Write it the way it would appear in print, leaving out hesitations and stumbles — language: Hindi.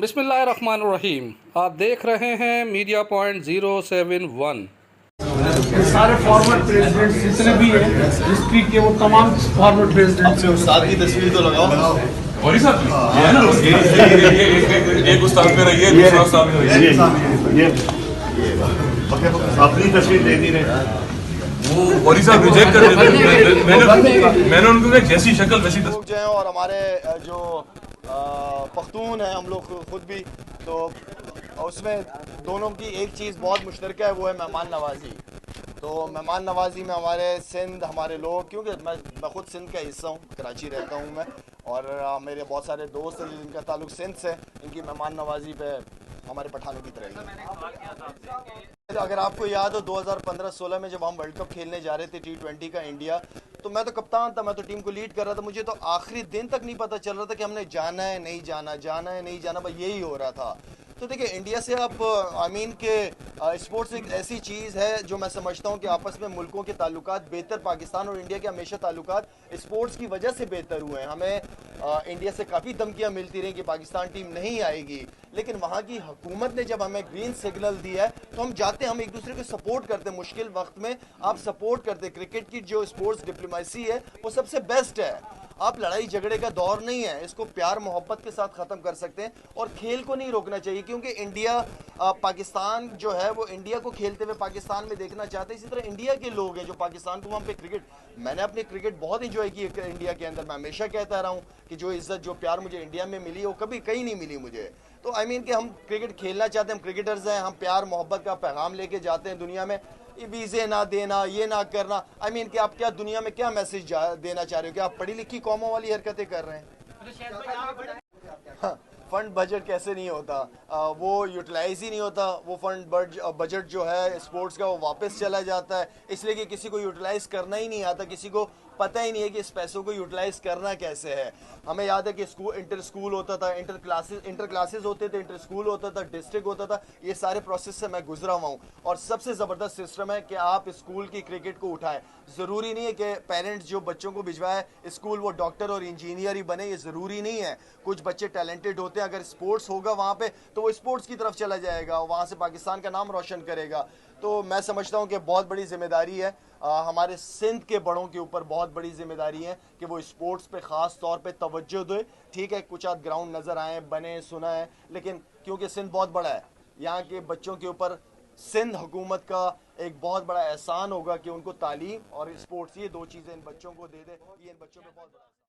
बिस्मिल्लाहिर्रहमानिर्रहीम। आप देख रहे हैं मीडिया पॉइंट 071। सारे फॉर्मर प्रेसिडेंट जितने भी हैं हिस्ट्री के, वो तमाम फॉर्मर प्रेसिडेंट से उस्ताद की तस्वीर तो लगाओ। और ही साहब ये है ना, एक उस्ताद पे रही है, दूसरा उस्ताद पे रही है। ये अपनी तस्वीर दे नहीं रहे, वो वरी साहब रिजेक्ट कर देते। मैंने उनको जैसी शक्ल वैसी लोग जो हैं, और हमारे जो पख्तून हैं हम लोग खुद भी, तो उसमें दोनों की एक चीज़ बहुत मुश्तरक है, वो है मेहमान नवाजी। तो मेहमान नवाजी में हमारे सिंध, हमारे लोग, क्योंकि मैं खुद सिंध का हिस्सा हूँ, कराची रहता हूँ मैं, और मेरे बहुत सारे दोस्त हैं जिनका ताल्लुक सिंध से, इनकी मेहमान नवाजी पे हमारे पठानों की तरह। अगर आपको याद हो 2015-16 में जब हम वर्ल्ड कप खेलने जा रहे थे T20 का इंडिया, तो मैं तो कप्तान था, मैं तो टीम को लीड कर रहा था। मुझे तो आखिरी दिन तक नहीं पता चल रहा था कि हमने जाना है नहीं जाना, जाना है नहीं जाना, बस यही हो रहा था। तो देखिए, इंडिया से आप के स्पोर्ट्स एक ऐसी चीज़ है जो मैं समझता हूँ कि आपस में मुल्कों के ताल्लुकात बेहतर, पाकिस्तान और इंडिया के हमेशा ताल्लुकात स्पोर्ट्स की वजह से बेहतर हुए हैं। हमें इंडिया से काफ़ी धमकियाँ मिलती रही कि पाकिस्तान टीम नहीं आएगी, लेकिन वहाँ की हुकूमत ने जब हमें ग्रीन सिग्नल दिया है तो हम जाते हैं, हम एक दूसरे को सपोर्ट करते हैं। मुश्किल वक्त में आप सपोर्ट करते हैं। क्रिकेट की जो स्पोर्ट्स डिप्लोमेसी है वो सबसे बेस्ट है। आप लड़ाई झगड़े का दौर नहीं है, इसको प्यार मोहब्बत के साथ ख़त्म कर सकते हैं, और खेल को नहीं रोकना चाहिए, क्योंकि इंडिया पाकिस्तान जो है वो इंडिया को खेलते हुए पाकिस्तान में देखना चाहते हैं। इसी तरह इंडिया के लोग हैं जो पाकिस्तान को, वहाँ पे क्रिकेट, मैंने अपनी क्रिकेट बहुत इंजॉय की है इंडिया के अंदर। मैं हमेशा कहता रहा हूँ कि जो इज्जत, जो प्यार मुझे इंडिया में मिली है वो कभी कहीं नहीं मिली मुझे। तो कि हम क्रिकेट खेलना चाहते हैं, हम क्रिकेटर्स हैं, हम प्यार मोहब्बत का पैगाम लेके जाते हैं दुनिया में। वीज़े ना देना, ये ना करना, कि आप क्या दुनिया में क्या मैसेज देना चाह रहे हो कि आप पढ़ी लिखी कौमों वाली हरकतें कर रहे हैं। हाँ, फंड बजट कैसे नहीं होता, वो यूटिलाइज ही नहीं होता। वो फंड बजट जो है स्पोर्ट्स का वो वापस चला जाता है, इसलिए कि किसी को यूटिलाइज करना ही नहीं आता, किसी को पता ही नहीं है कि इस पैसों को यूटिलाइज करना कैसे है। हमें याद है कि इंटर स्कूल होता था, इंटर क्लासेस होते थे, इंटर स्कूल होता था, डिस्ट्रिक्ट होता था। ये सारे प्रोसेस से मैं गुजरा हुआ हूँ, और सबसे ज़बरदस्त सिस्टम है कि आप स्कूल की क्रिकेट को उठाएं। ज़रूरी नहीं है कि पेरेंट्स जो बच्चों को भिजवाए स्कूल वो डॉक्टर और इंजीनियर ही बने, ये ज़रूरी नहीं है। कुछ बच्चे टैलेंटेड होते हैं, अगर स्पोर्ट्स होगा वहाँ पे तो वो स्पोर्ट्स की तरफ चला जाएगा, वहाँ से पाकिस्तान का नाम रोशन करेगा। तो मैं समझता हूँ कि बहुत बड़ी जिम्मेदारी है हमारे सिंध के बड़ों के ऊपर, बहुत बड़ी जिम्मेदारी है कि वो स्पोर्ट्स पे ख़ास तौर पे तवज्जो दे। ठीक है, कुछ आध ग्राउंड नज़र आए, बने, सुना है, लेकिन क्योंकि सिंध बहुत बड़ा है, यहाँ के बच्चों के ऊपर सिंध हुकूमत का एक बहुत बड़ा एहसान होगा कि उनको तालीम और स्पोर्ट्स, ये दो चीज़ें इन बच्चों को दे दे। ये इन बच्चों पे बहुत बड़ा